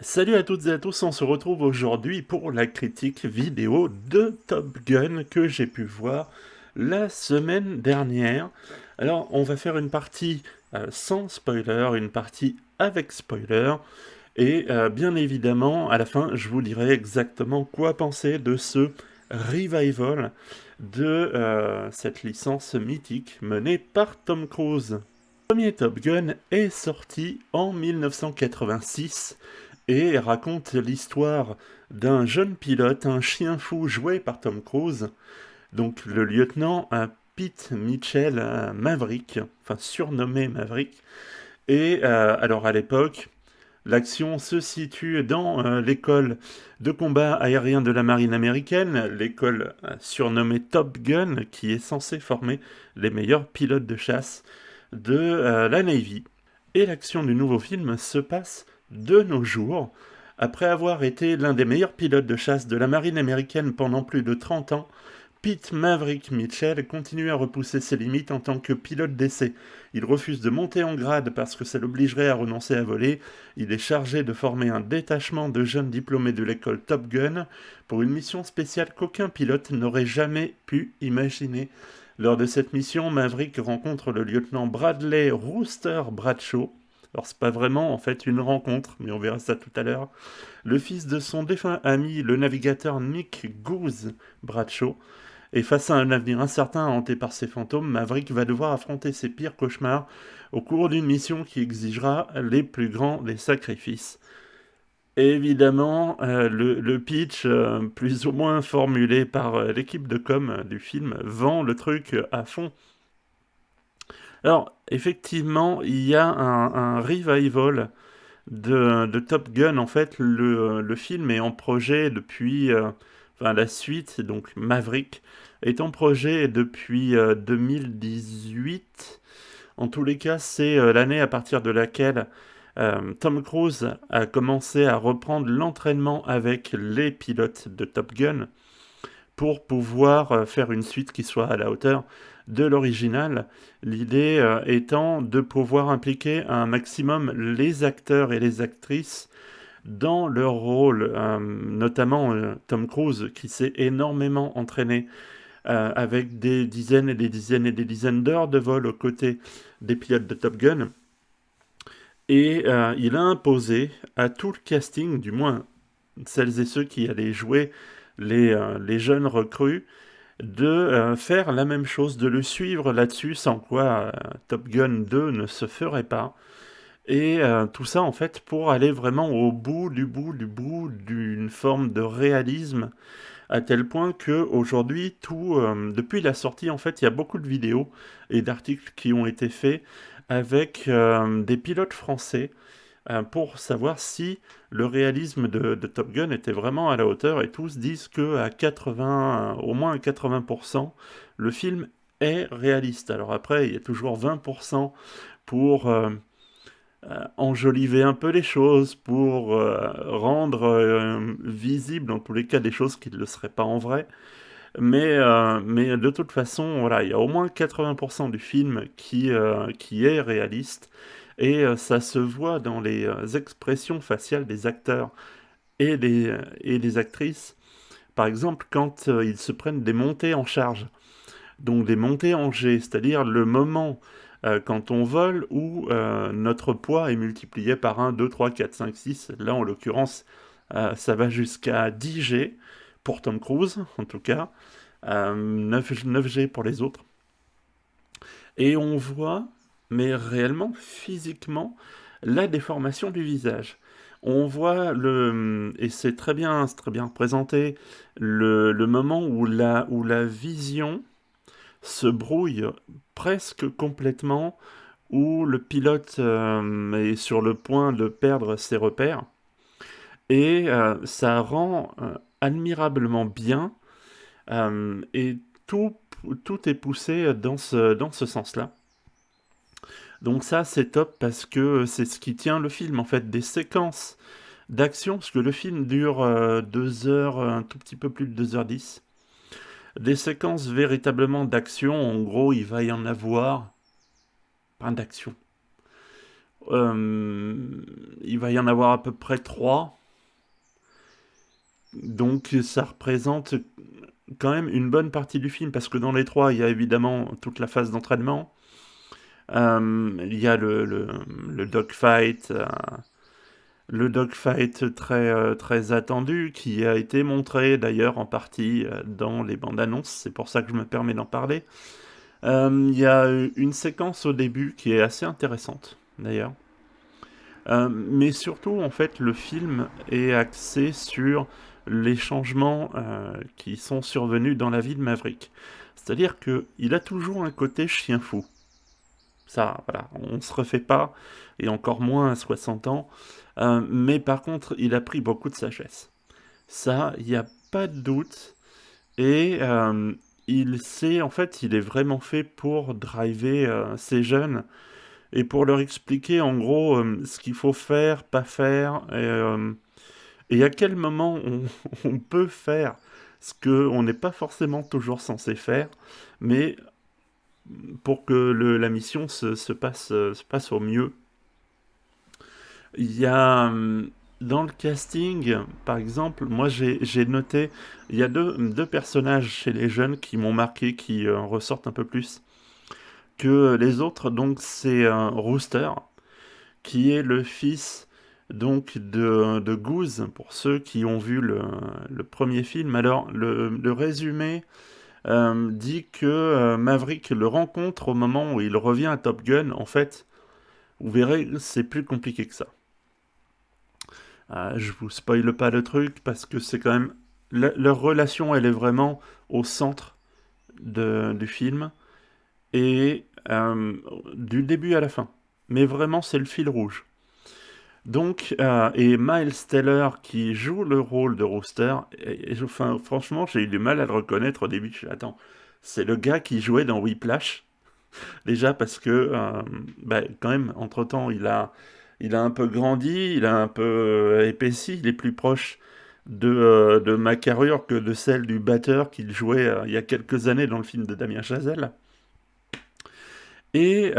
Salut à toutes et à tous, on se retrouve aujourd'hui pour la critique vidéo de Top Gun que j'ai pu voir la semaine dernière. Alors, on va faire une partie sans spoiler, une partie avec spoiler, et bien évidemment, à la fin, je vous dirai exactement quoi penser de ce revival de cette licence mythique menée par Tom Cruise. Le premier Top Gun est sorti en 1986 et raconte l'histoire d'un jeune pilote, un chien fou joué par Tom Cruise, donc le lieutenant Pete Mitchell Maverick, enfin surnommé Maverick. Et alors à l'époque, l'action se situe dans l'école de combat aérien de la marine américaine, l'école surnommée Top Gun, qui est censée former les meilleurs pilotes de chasse de la Navy. Et l'action du nouveau film se passe de nos jours. Après avoir été l'un des meilleurs pilotes de chasse de la marine américaine pendant plus de 30 ans, Pete Maverick Mitchell continue à repousser ses limites en tant que pilote d'essai. Il refuse de monter en grade parce que ça l'obligerait à renoncer à voler. Il est chargé de former un détachement de jeunes diplômés de l'école Top Gun pour une mission spéciale qu'aucun pilote n'aurait jamais pu imaginer. Lors de cette mission, Maverick rencontre le lieutenant Bradley Rooster Bradshaw. Alors c'est pas vraiment en fait une rencontre, mais on verra ça tout à l'heure. Le fils de son défunt ami, le navigateur Nick Goose Bradshaw. Et face à un avenir incertain hanté par ses fantômes, Maverick va devoir affronter ses pires cauchemars au cours d'une mission qui exigera les plus grands des sacrifices. Évidemment, le pitch, plus ou moins formulé par l'équipe de com du film, vend le truc à fond. Alors, effectivement, il y a un revival de Top Gun. En fait, le film est en projet depuis... enfin, la suite, donc Maverick, est en projet depuis 2018. En tous les cas, c'est l'année à partir de laquelle Tom Cruise a commencé à reprendre l'entraînement avec les pilotes de Top Gun pour pouvoir faire une suite qui soit à la hauteur de l'original. L'idée étant de pouvoir impliquer un maximum les acteurs et les actrices dans leur rôle, notamment Tom Cruise qui s'est énormément entraîné avec des dizaines et des dizaines et des dizaines d'heures de vol aux côtés des pilotes de Top Gun. Et il a imposé à tout le casting, du moins celles et ceux qui allaient jouer les jeunes recrues, de faire la même chose, de le suivre là-dessus, sans quoi Top Gun 2 ne se ferait pas. Et tout ça, en fait, pour aller vraiment au bout du bout du bout d'une forme de réalisme, à tel point que aujourd'hui, depuis la sortie, en fait, il y a beaucoup de vidéos et d'articles qui ont été faits avec des pilotes français pour savoir si le réalisme de Top Gun était vraiment à la hauteur, et tous disent que à 80, au moins à 80%, le film est réaliste. Alors après, il y a toujours 20% pour enjoliver un peu les choses, pour rendre visible, en tous les cas, des choses qui ne le seraient pas en vrai. Mais de toute façon, voilà, il y a au moins 80% du film qui est réaliste. Et ça se voit dans les expressions faciales des acteurs et des actrices. Par exemple, quand ils se prennent des montées en charge, donc des montées en G, c'est-à-dire le moment quand on vole où notre poids est multiplié par 1, 2, 3, 4, 5, 6. Là, en l'occurrence, ça va jusqu'à 10 G pour Tom Cruise, en tout cas, 9 G pour les autres. Et on voit, mais réellement, physiquement, la déformation du visage. On voit et c'est très bien représenté, le moment où la vision se brouille presque complètement, où le pilote est sur le point de perdre ses repères. Et ça rend admirablement bien, et tout, tout est poussé dans ce sens-là. Donc ça, c'est top parce que c'est ce qui tient le film, en fait, des séquences d'action, parce que le film dure 2 heures, un tout petit peu plus de 2h10. Des séquences véritablement d'action, en gros, il va y en avoir plein d'action. Il va y en avoir à peu près 3. Donc ça représente quand même une bonne partie du film, parce que dans les 3, il y a évidemment toute la phase d'entraînement. Il y a le dogfight, très attendu, qui a été montré d'ailleurs en partie dans les bandes annonces. C'est pour ça que je me permets d'en parler. Il y a une séquence au début qui est assez intéressante d'ailleurs. Mais surtout, en fait, le film est axé sur les changements qui sont survenus dans la vie de Maverick. C'est-à-dire qu'il a toujours un côté chien fou. Ça, voilà, on ne se refait pas, et encore moins à 60 ans. Mais par contre, il a pris beaucoup de sagesse. Ça, il n'y a pas de doute. Et en fait, il est vraiment fait pour driver ces jeunes et pour leur expliquer en gros ce qu'il faut faire, pas faire, et à quel moment on peut faire ce qu'on n'est pas forcément toujours censé faire, mais pour que la mission se passe au mieux. Il y a dans le casting, par exemple, moi j'ai noté, il y a deux personnages chez les jeunes qui m'ont marqué, qui ressortent un peu plus que les autres. Donc c'est Rooster, qui est le fils donc de Goose, pour ceux qui ont vu le premier film. Alors, le résumé dit que Maverick le rencontre au moment où il revient à Top Gun. En fait, vous verrez, c'est plus compliqué que ça. Je vous spoile pas le truc, parce que c'est quand même... leur relation, elle est vraiment au centre du film, et du début à la fin. Mais vraiment, c'est le fil rouge. Donc, et Miles Teller qui joue le rôle de Rooster, enfin, franchement, j'ai eu du mal à le reconnaître au début. Je suis, attends, c'est le gars qui jouait dans Whiplash, déjà parce que, quand même, entre-temps, il a un peu grandi, il a un peu épaissi, il est plus proche de ma carrure que de celle du batteur qu'il jouait il y a quelques années dans le film de Damien Chazelle. Et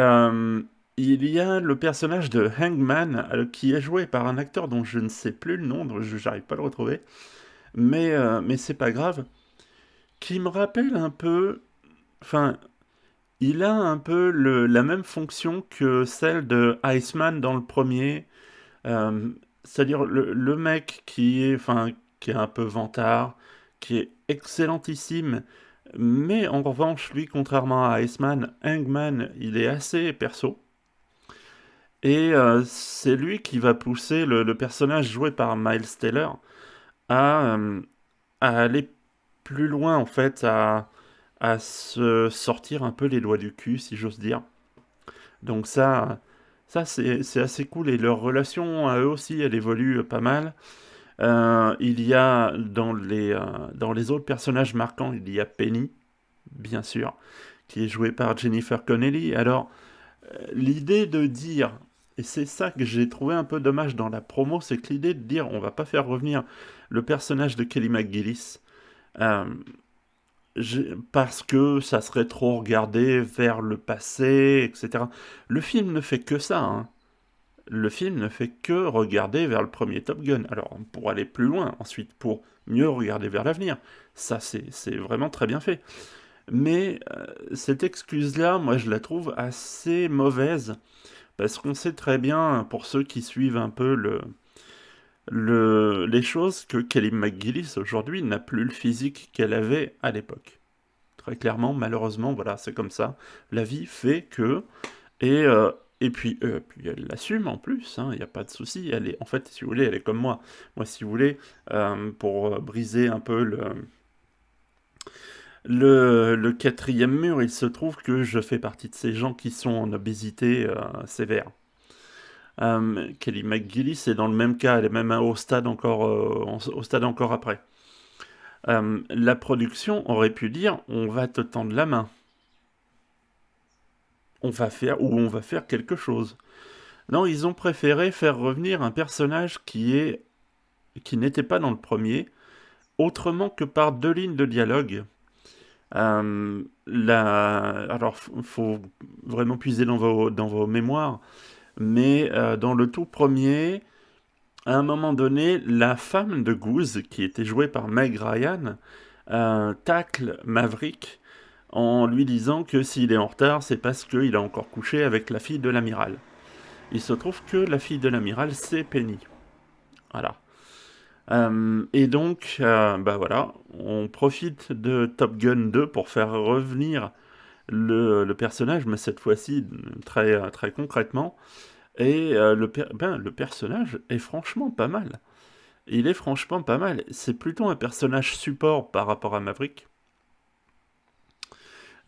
il y a le personnage de Hangman, qui est joué par un acteur dont je ne sais plus le nom, donc j'arrive pas à le retrouver, mais c'est pas grave, qui me rappelle un peu, enfin, il a un peu la même fonction que celle de Iceman dans le premier, euh, c'est-à-dire le mec qui est un peu vantard, qui est excellentissime, mais en revanche, lui, contrairement à Iceman, Hangman, il est assez perso. Et c'est lui qui va pousser le personnage joué par Miles Teller à, à aller plus loin, en fait, à se sortir un peu les doigts du cul, si j'ose dire. Donc ça c'est assez cool. Et leur relation à eux aussi, elle évolue pas mal. Il y a dans les autres personnages marquants, il y a Penny, bien sûr, qui est jouée par Jennifer Connelly. Alors, l'idée de dire, et c'est ça que j'ai trouvé un peu dommage dans la promo, c'est que l'idée de dire on va pas faire revenir le personnage de Kelly McGillis, euh, parce que ça serait trop regardé vers le passé, etc. Le film ne fait que ça, hein. Le film ne fait que regarder vers le premier Top Gun. Alors, pour aller plus loin, ensuite, pour mieux regarder vers l'avenir. Ça, c'est vraiment très bien fait. Mais cette excuse-là, moi, je la trouve assez mauvaise, parce qu'on sait très bien, pour ceux qui suivent un peu les choses, que Kelly McGillis, aujourd'hui, n'a plus le physique qu'elle avait à l'époque. Très clairement, malheureusement, voilà, c'est comme ça. La vie fait que... Et, puis elle l'assume en plus, il n'y a pas de souci. Elle est, en fait, si vous voulez, elle est comme moi. Moi, si vous voulez, pour briser un peu le quatrième mur, il se trouve que je fais partie de ces gens qui sont en obésité sévère. Kelly McGillis est dans le même cas, elle est même au stade encore après. La production aurait pu dire on va te tendre la main, on va faire quelque chose. Non, ils ont préféré faire revenir un personnage qui n'était pas dans le premier, autrement que par 2 lignes de dialogue. Alors, faut vraiment puiser dans vos mémoires. mais dans le tout premier, à un moment donné, la femme de Goose, qui était jouée par Meg Ryan, tacle Maverick en lui disant que s'il est en retard, c'est parce qu'il a encore couché avec la fille de l'amiral. Il se trouve que la fille de l'amiral, c'est Penny. Voilà. Et donc, bah voilà, on profite de Top Gun 2 pour faire revenir le personnage, mais cette fois-ci très, très concrètement. Et le personnage est franchement pas mal. Il est franchement pas mal. C'est plutôt un personnage support par rapport à Maverick.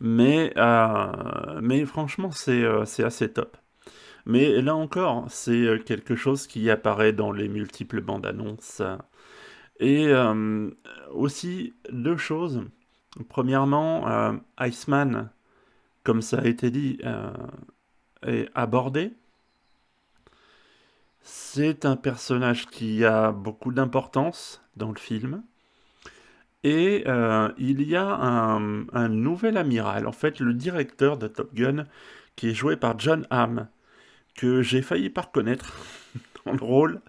Mais franchement, c'est assez top. Mais là encore, c'est quelque chose qui apparaît dans les multiples bandes annonces. Et aussi, deux choses. Premièrement, Iceman, comme ça a été dit, est abordé. C'est un personnage qui a beaucoup d'importance dans le film. Et il y a un nouvel amiral, en fait le directeur de Top Gun, qui est joué par John Hamm, que j'ai failli pas reconnaître dans le rôle.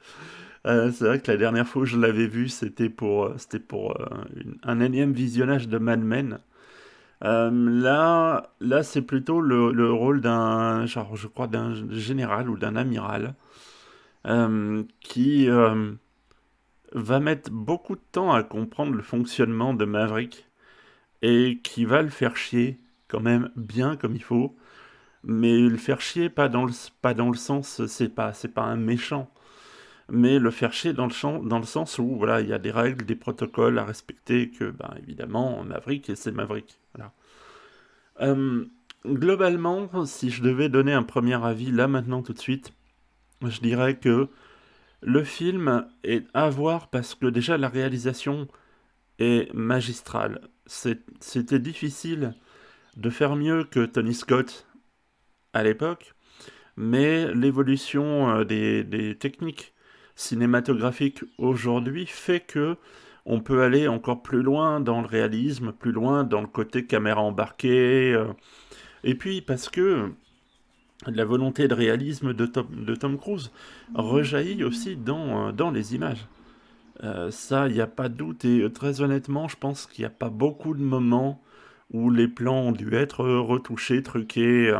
C'est vrai que la dernière fois que je l'avais vu, c'était pour un énième visionnage de Mad Men. Là c'est plutôt le rôle d'un, genre, je crois, d'un général ou d'un amiral qui va mettre beaucoup de temps à comprendre le fonctionnement de Maverick et qui va le faire chier quand même bien comme il faut, mais le faire chier pas dans le sens c'est pas un méchant, mais le faire chier dans le sens où voilà, il y a des règles, des protocoles à respecter que ben évidemment Maverick, et c'est Maverick. Voilà. Euh, Globalement, si je devais donner un premier avis là maintenant tout de suite, je dirais que le film est à voir parce que déjà la réalisation est magistrale. C'était difficile de faire mieux que Tony Scott à l'époque, mais l'évolution des techniques cinématographiques aujourd'hui fait que on peut aller encore plus loin dans le réalisme, plus loin dans le côté caméra embarquée, et puis parce que la volonté de réalisme de Tom Cruise rejaillit aussi dans les images. Ça, il n'y a pas de doute, et très honnêtement, je pense qu'il n'y a pas beaucoup de moments où les plans ont dû être retouchés, truqués,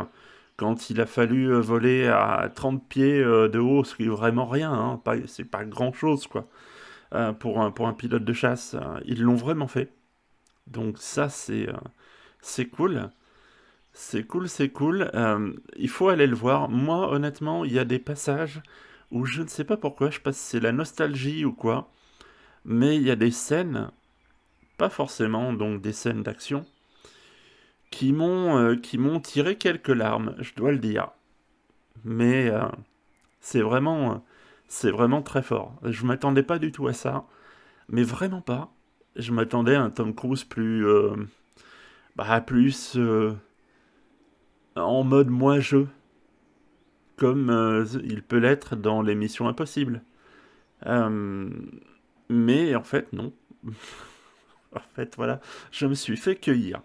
quand il a fallu voler à 30 pieds de haut, ce qui est vraiment rien, hein, c'est pas grand-chose, quoi, pour un pilote de chasse. Ils l'ont vraiment fait. Donc ça, c'est cool. C'est cool, c'est cool. Il faut aller le voir. Moi, honnêtement, il y a des passages où je ne sais pas pourquoi, je sais pas si c'est la nostalgie ou quoi, mais il y a des scènes, pas forcément donc des scènes d'action, qui m'ont tiré quelques larmes, je dois le dire. Mais c'est vraiment, euh, c'est vraiment très fort. Je m'attendais pas du tout à ça, mais vraiment pas. Je m'attendais à un Tom Cruise plus en mode moi-je, comme il peut l'être dans les Missions Impossibles. Euh, mais en fait, non. En fait, voilà, je me suis fait cueillir.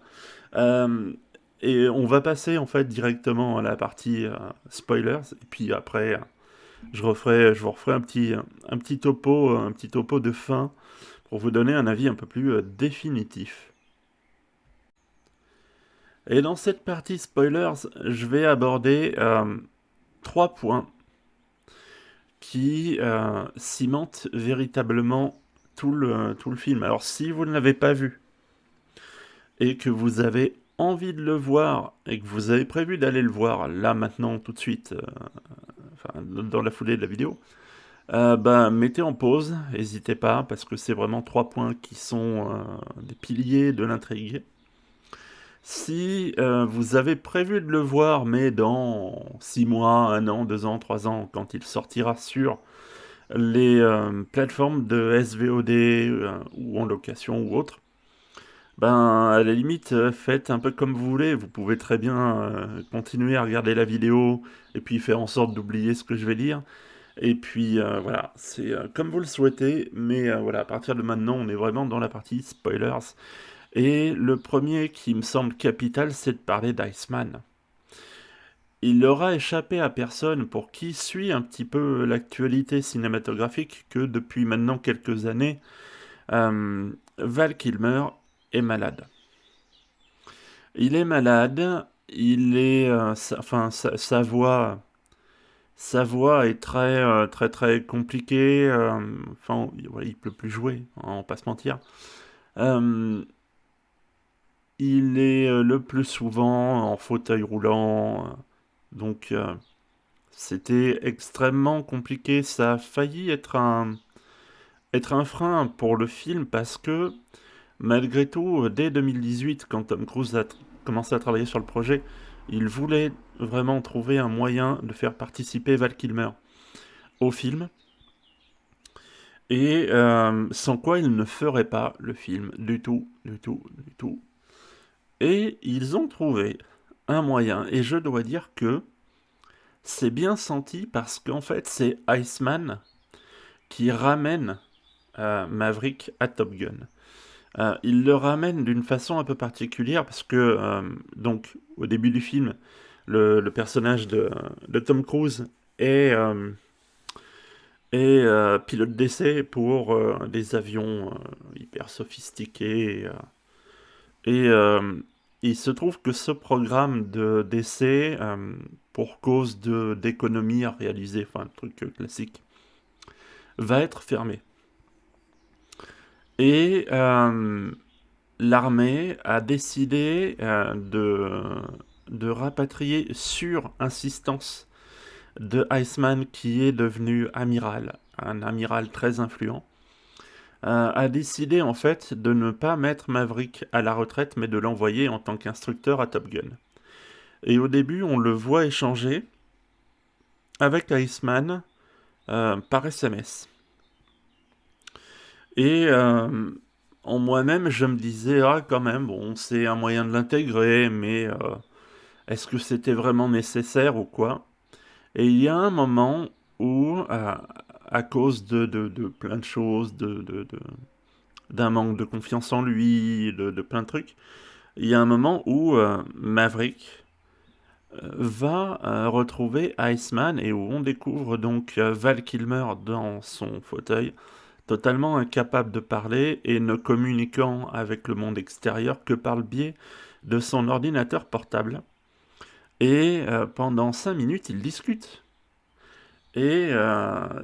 Euh, et on va passer en fait directement à la partie spoilers. Et puis après, je vous referai un petit topo de fin pour vous donner un avis un peu plus définitif. Et dans cette partie spoilers, je vais aborder trois points qui cimentent véritablement tout le film. Alors si vous ne l'avez pas vu et que vous avez envie de le voir et que vous avez prévu d'aller le voir là maintenant tout de suite, enfin dans la foulée de la vidéo, bah, mettez en pause, n'hésitez pas, parce que c'est vraiment trois points qui sont des piliers de l'intrigue. Si vous avez prévu de le voir, mais dans 6 mois, 1 an, 2 ans, 3 ans, quand il sortira sur les plateformes de SVOD ou en location ou autre, ben à la limite, faites un peu comme vous voulez. Vous pouvez très bien continuer à regarder la vidéo et puis faire en sorte d'oublier ce que je vais dire. Et puis voilà, c'est comme vous le souhaitez, mais voilà, à partir de maintenant, on est vraiment dans la partie spoilers. Et le premier qui me semble capital, c'est de parler d'Iceman. il aura échappé à personne pour qui suit un petit peu l'actualité cinématographique que depuis maintenant quelques années, Val Kilmer est malade. Il est malade, il est, enfin, sa voix est très très compliquée. Enfin, ouais, il peut plus jouer, hein, on va pas se mentir. Euh, il est le plus souvent en fauteuil roulant, donc c'était extrêmement compliqué. Ça a failli être un frein pour le film parce que malgré tout, dès 2018, quand Tom Cruise a commencé à travailler sur le projet, il voulait vraiment trouver un moyen de faire participer Val Kilmer au film, et sans quoi il ne ferait pas le film du tout, du tout, du tout. Et ils ont trouvé un moyen, et je dois dire que c'est bien senti parce qu'en fait c'est Iceman qui ramène Maverick à Top Gun. Il le ramène d'une façon un peu particulière parce que, donc, au début du film, le personnage de Tom Cruise est, pilote d'essai pour des avions hyper sophistiqués. Et il se trouve que ce programme d'essai, pour cause d'économies à réaliser, enfin, un truc classique, va être fermé. Et l'armée a décidé de rapatrier sur insistance de Iceman, qui est devenu amiral, un amiral très influent, a décidé en fait de ne pas mettre Maverick à la retraite, mais de l'envoyer en tant qu'instructeur à Top Gun. Et au début, on le voit échanger avec Iceman par SMS. Et en moi-même, je me disais, ah quand même, bon, c'est un moyen de l'intégrer, mais est-ce que c'était vraiment nécessaire ou quoi? Et il y a un moment où, à cause de plein de choses, d'un manque de confiance en lui, de plein de trucs, il y a un moment où Maverick va retrouver Iceman et où on découvre donc Val Kilmer dans son fauteuil, totalement incapable de parler et ne communiquant avec le monde extérieur que par le biais de son ordinateur portable. Et pendant 5 minutes, ils discutent. Et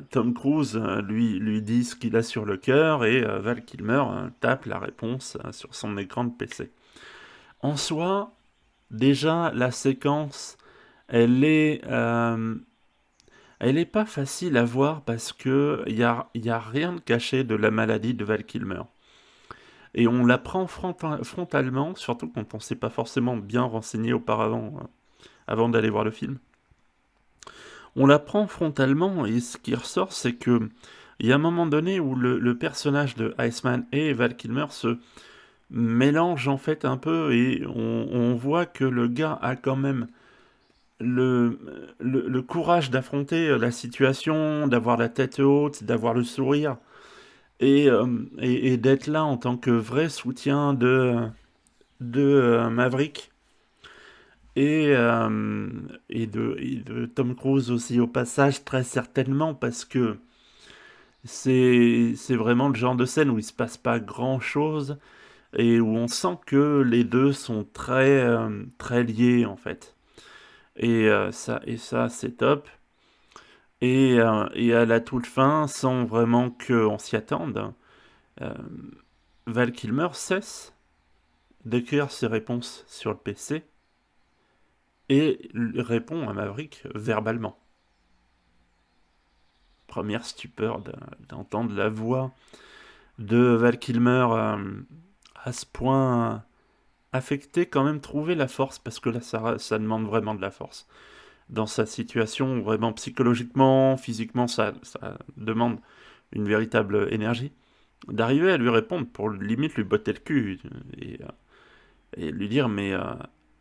Tom Cruise lui dit ce qu'il a sur le cœur, et Val Kilmer tape la réponse sur son écran de PC. En soi, déjà, la séquence, elle est, euh, elle est pas facile à voir parce que y a rien de caché de la maladie de Val Kilmer. Et on la prend frontalement, surtout quand on s'est pas forcément bien renseigné auparavant, avant d'aller voir le film. On la prend frontalement, et ce qui ressort, c'est que il y a un moment donné où le personnage de Iceman et Val Kilmer se mélangent en fait un peu, et on voit que le gars a quand même le, le courage d'affronter la situation, d'avoir la tête haute, d'avoir le sourire, et d'être là en tant que vrai soutien de Maverick, et de Tom Cruise aussi au passage, très certainement, parce que c'est vraiment le genre de scène où il se passe pas grand-chose et où on sent que les deux sont très liés en fait. Et ça c'est top. Et à la toute fin, sans vraiment qu'on s'y attende, euh, Val Kilmer cesse d'écrire ses réponses sur le PC et répond à Maverick verbalement. Première stupeur d'entendre la voix de Val Kilmer à ce point affecté, quand même trouver la force, parce que là ça demande vraiment de la force. Dans sa situation, vraiment psychologiquement, physiquement, ça demande une véritable énergie. D'arriver à lui répondre pour limite lui botter le cul et lui dire mais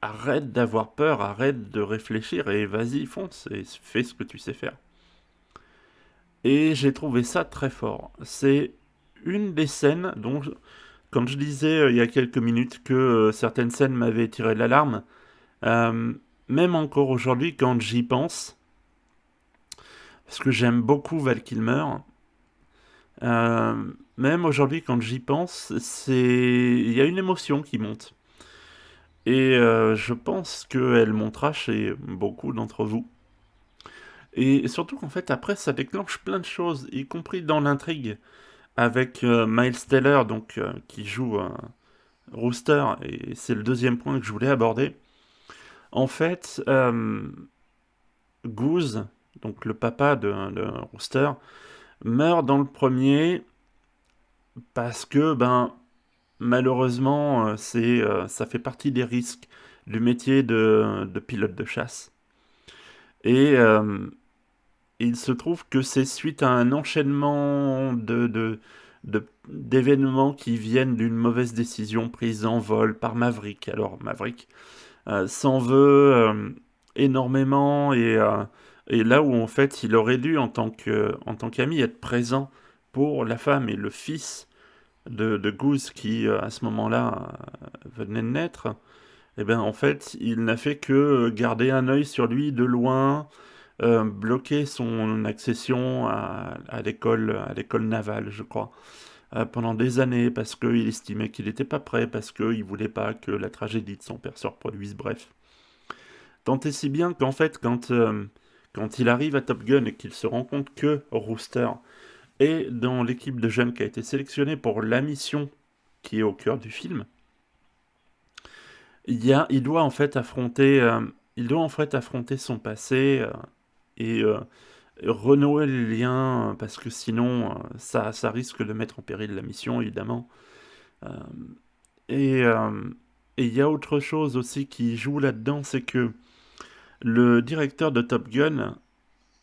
arrête d'avoir peur, arrête de réfléchir et vas-y fonce et fais ce que tu sais faire. Et j'ai trouvé ça très fort. C'est une des scènes dont, quand je disais il y a quelques minutes que certaines scènes m'avaient tiré l'alarme, même encore aujourd'hui, quand j'y pense, parce que j'aime beaucoup Val Kilmer, même aujourd'hui, quand j'y pense, il y a une émotion qui monte. Et je pense qu'elle montera chez beaucoup d'entre vous. Et surtout qu'en fait, après, ça déclenche plein de choses, y compris dans l'intrigue, avec Miles Teller, donc, qui joue Rooster, et c'est le deuxième point que je voulais aborder. En fait, Goose, donc le papa de Rooster, meurt dans le premier parce que, ben, malheureusement, ça fait partie des risques du métier de pilote de chasse. Et il se trouve que c'est suite à un enchaînement d'événements qui viennent d'une mauvaise décision prise en vol par Maverick. Alors Maverick s'en veut énormément et là où en fait il aurait dû en tant qu'ami être présent pour la femme et le fils de Goose qui à ce moment-là venait de naître, et bien en fait il n'a fait que garder un œil sur lui de loin, bloquer son accession à l'école navale, je crois, pendant des années parce qu'il estimait qu'il n'était pas prêt, parce qu'il voulait pas que la tragédie de son père se reproduise, bref. Tant et si bien qu'en fait, quand il arrive à Top Gun et qu'il se rend compte que Rooster est dans l'équipe de jeunes qui a été sélectionnée pour la mission qui est au cœur du film, il doit en fait affronter son passé et renouer les liens parce que sinon ça risque de mettre en péril la mission évidemment. Euh, et et il y a autre chose aussi qui joue là-dedans, c'est que le directeur de Top Gun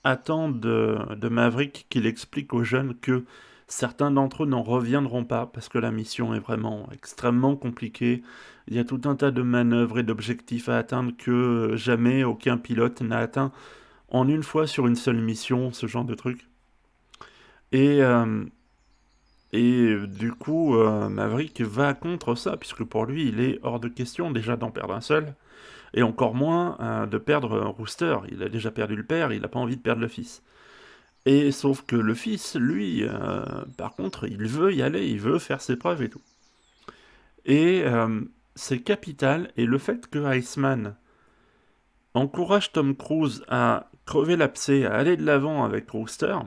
attend de Maverick qu'il explique aux jeunes que certains d'entre eux n'en reviendront pas parce que la mission est vraiment extrêmement compliquée. Il y a tout un tas de manœuvres et d'objectifs à atteindre que jamais aucun pilote n'a atteint en une fois sur une seule mission, ce genre de truc. Et, du coup, Maverick va contre ça, puisque pour lui, il est hors de question déjà d'en perdre un seul, et encore moins de perdre Rooster. Il a déjà perdu le père, il n'a pas envie de perdre le fils. Et sauf que le fils, lui, par contre, il veut y aller, il veut faire ses preuves et tout. Et c'est capital, et le fait que Iceman encourage Tom Cruise à crever l'abcès, à aller de l'avant avec Rooster,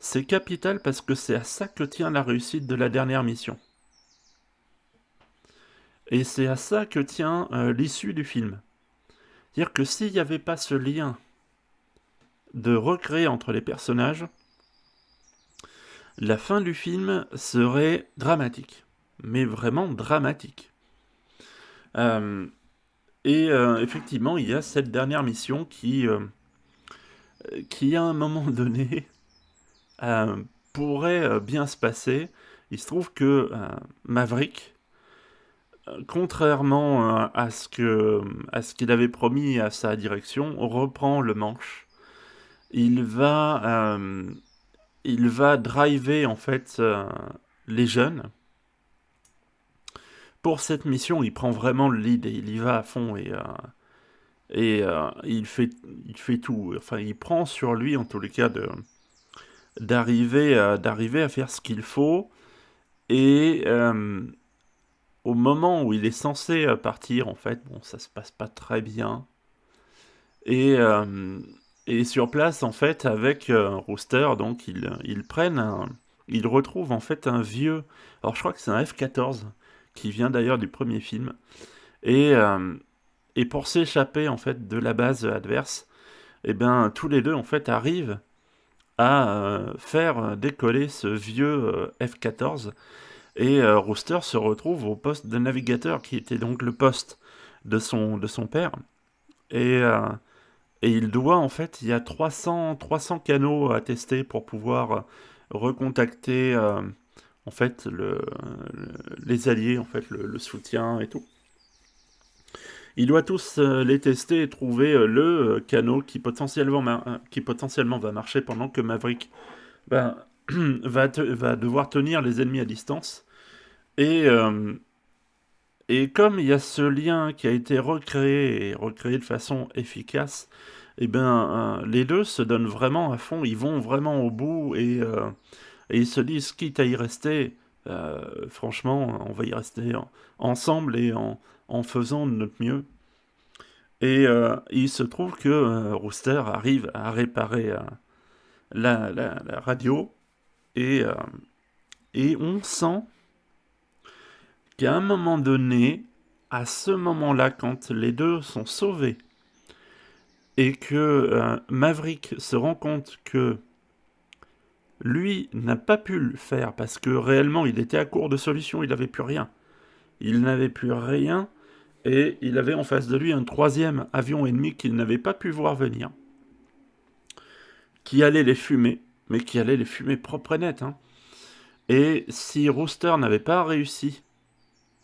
c'est capital parce que c'est à ça que tient la réussite de la dernière mission. Et c'est à ça que tient l'issue du film. C'est-à-dire que s'il n'y avait pas ce lien de recréer entre les personnages, la fin du film serait dramatique. Mais vraiment dramatique. Euh, et effectivement, il y a cette dernière mission qui à un moment donné, euh, pourrait bien se passer. Il se trouve que Maverick, contrairement à ce qu'il avait promis à sa direction, reprend le manche. Il va, il va driver en fait les jeunes. Pour cette mission, il prend vraiment le lead et il y va à fond et il fait tout. Enfin, il prend sur lui en tous les cas d'arriver à faire ce qu'il faut et au moment où il est censé partir, en fait, bon, ça se passe pas très bien. Et, sur place, en fait, avec Rooster, donc, ils retrouvent en fait un vieux. Alors, je crois que c'est un F-14 qui vient d'ailleurs du premier film. Et, pour s'échapper en fait de la base adverse, eh ben, tous les deux en fait arrivent à faire décoller ce vieux F-14 et Rooster se retrouve au poste de navigateur, qui était donc le poste de son père. Et, il doit, en fait, il y a 300 canaux à tester pour pouvoir recontacter, en fait, les alliés, en fait, le soutien et tout. Il doit tous les tester et trouver le canot qui potentiellement va marcher pendant que Maverick ben, va devoir tenir les ennemis à distance. Et Et comme il y a ce lien qui a été recréé et recréé de façon efficace, eh ben, les deux se donnent vraiment à fond, ils vont vraiment au bout et ils se disent, quitte à y rester, franchement, on va y rester ensemble et en faisant de notre mieux. Et il se trouve que Rooster arrive à réparer la radio et, euh, et on sent qu'à un moment donné, à ce moment-là, quand les deux sont sauvés et que Maverick se rend compte que lui n'a pas pu le faire parce que réellement il était à court de solutions, il n'avait plus rien. Il n'avait plus rien et il avait en face de lui un troisième avion ennemi qu'il n'avait pas pu voir venir, qui allait les fumer, mais qui allait les fumer propre et net. Hein. Et si Rooster n'avait pas réussi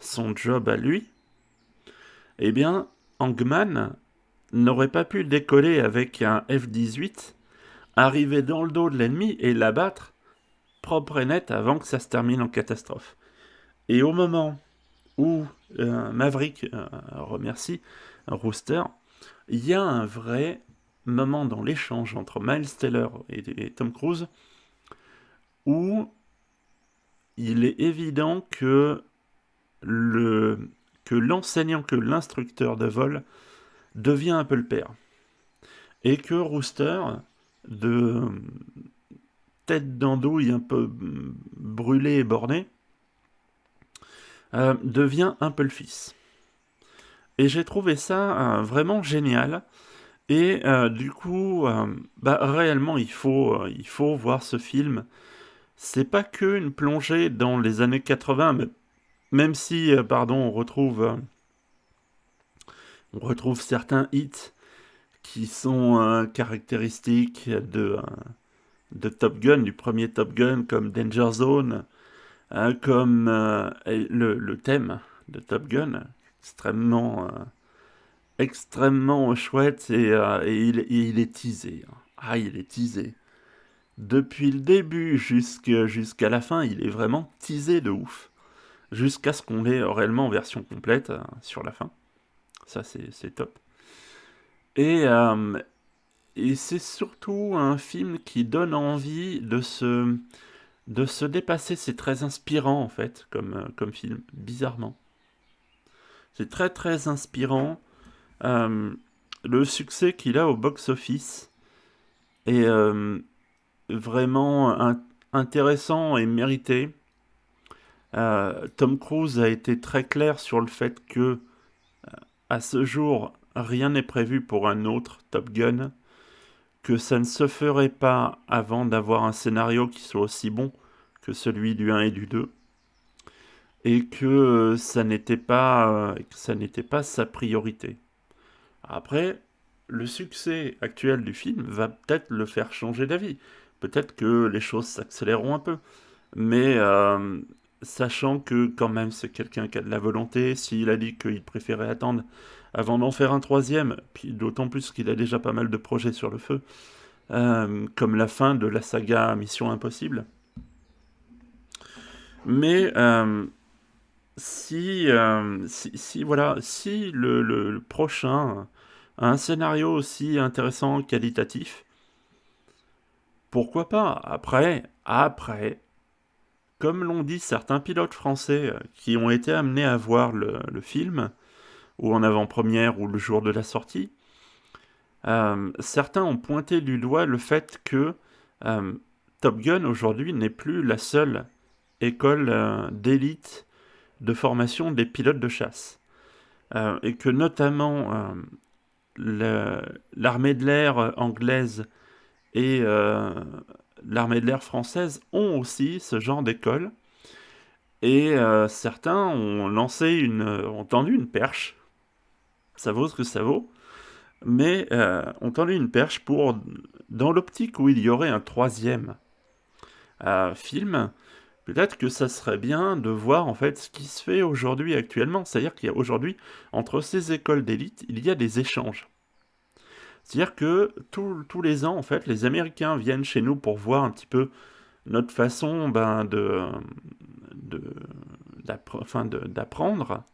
son job à lui, eh bien, Hangman n'aurait pas pu décoller avec un F-18, arriver dans le dos de l'ennemi et l'abattre propre et net avant que ça se termine en catastrophe. Et au moment où Maverick remercie Rooster, il y a un vrai moment dans l'échange entre Miles Teller et Tom Cruise où il est évident que l'enseignant, que l'instructeur de vol devient un peu le père. Et que Rooster, de tête d'andouille un peu brûlé et borné, devient un peu le fils. Et j'ai trouvé ça vraiment génial. Et du coup, réellement, il faut voir ce film. C'est pas que une plongée dans les années 80, mais même si, on retrouve certains hits qui sont caractéristiques de Top Gun, du premier Top Gun, comme Danger Zone, comme le thème de Top Gun, extrêmement chouette et il est teasé. Hein. Ah, il est teasé. Depuis le début jusqu'à la fin, il est vraiment teasé de ouf. Jusqu'à ce qu'on l'ait réellement en version complète sur la fin. Ça, c'est top. Et, euh, et c'est surtout un film qui donne envie de se dépasser. C'est très inspirant, en fait, comme film, bizarrement. C'est très, très inspirant. Euh, le succès qu'il a au box-office est vraiment intéressant et mérité. Tom Cruise a été très clair sur le fait que, à ce jour, rien n'est prévu pour un autre Top Gun, que ça ne se ferait pas avant d'avoir un scénario qui soit aussi bon que celui du 1 et du 2, et que ça n'était pas sa priorité. Après, le succès actuel du film va peut-être le faire changer d'avis. Peut-être que les choses s'accéléreront un peu. Mais sachant que quand même c'est quelqu'un qui a de la volonté, s'il a dit qu'il préférait attendre avant d'en faire un troisième, puis d'autant plus qu'il a déjà pas mal de projets sur le feu, comme la fin de la saga Mission Impossible. Mais si le prochain a un scénario aussi intéressant, qualitatif, pourquoi pas? Après, comme l'ont dit certains pilotes français qui ont été amenés à voir le film, ou en avant-première, ou le jour de la sortie, certains ont pointé du doigt le fait que euh, Top Gun aujourd'hui n'est plus la seule école d'élite de formation des pilotes de chasse. Et que notamment l'armée de l'air anglaise et l'armée de l'air française ont aussi ce genre d'école. Et certains ont tendu une perche, ça vaut ce que ça vaut, mais ont tendu une perche dans l'optique où il y aurait un troisième film, peut-être que ça serait bien de voir en fait ce qui se fait aujourd'hui actuellement. C'est-à-dire qu'il y a aujourd'hui, entre ces écoles d'élite, il y a des échanges. C'est-à-dire que tous les ans, en fait, les Américains viennent chez nous pour voir un petit peu notre façon d'apprendre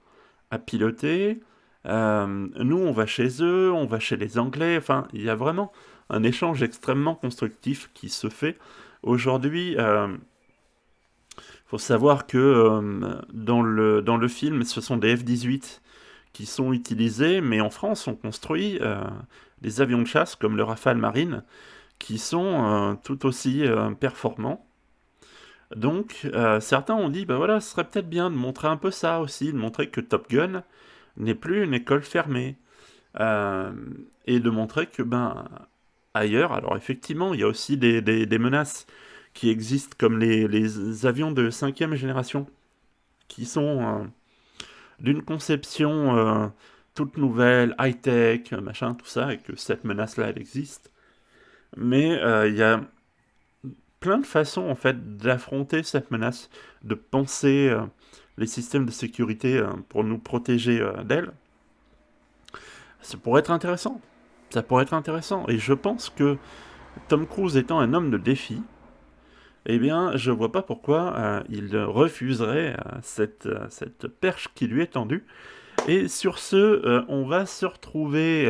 à piloter. Nous, on va chez eux, on va chez les Anglais. Enfin, il y a vraiment un échange extrêmement constructif qui se fait. Aujourd'hui, faut savoir que dans le film, ce sont des F-18 qui sont utilisés, mais en France, on construit des avions de chasse comme le Rafale Marine qui sont tout aussi performants. Donc, certains ont dit, bah voilà, ce serait peut-être bien de montrer un peu ça aussi, de montrer que Top Gun n'est plus une école fermée. Euh, et de montrer que, ben, ailleurs, alors effectivement, il y a aussi des menaces qui existent, comme les avions de cinquième génération, qui sont d'une conception toute nouvelle, high-tech, machin, tout ça, et que cette menace-là, elle existe. Mais il y a plein de façons, en fait, d'affronter cette menace, de penser les systèmes de sécurité pour nous protéger d'elle. Ça pourrait être intéressant. Ça pourrait être intéressant. Et je pense que Tom Cruise étant un homme de défi, eh bien, je vois pas pourquoi il refuserait cette perche qui lui est tendue. Et sur ce, on va se retrouver,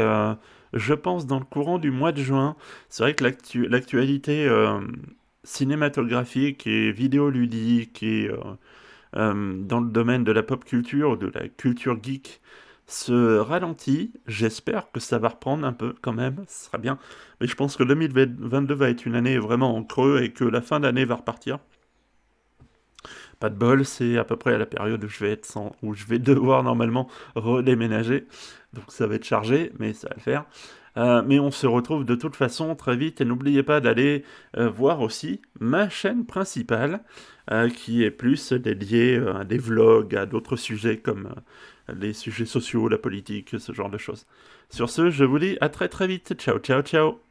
je pense, dans le courant du mois de juin. C'est vrai que l'actualité cinématographique et vidéoludique et dans le domaine de la pop culture ou de la culture geek se ralentit. J'espère que ça va reprendre un peu quand même, ce sera bien. Mais je pense que 2022 va être une année vraiment en creux et que la fin d'année va repartir. Pas de bol, c'est à peu près à la période où je vais où je vais devoir normalement redéménager. Donc ça va être chargé, mais ça va le faire. Mais on se retrouve de toute façon très vite et n'oubliez pas d'aller voir aussi ma chaîne principale qui est plus dédiée à des vlogs, à d'autres sujets comme les sujets sociaux, la politique, ce genre de choses. Sur ce, je vous dis à très très vite. Ciao, ciao, ciao.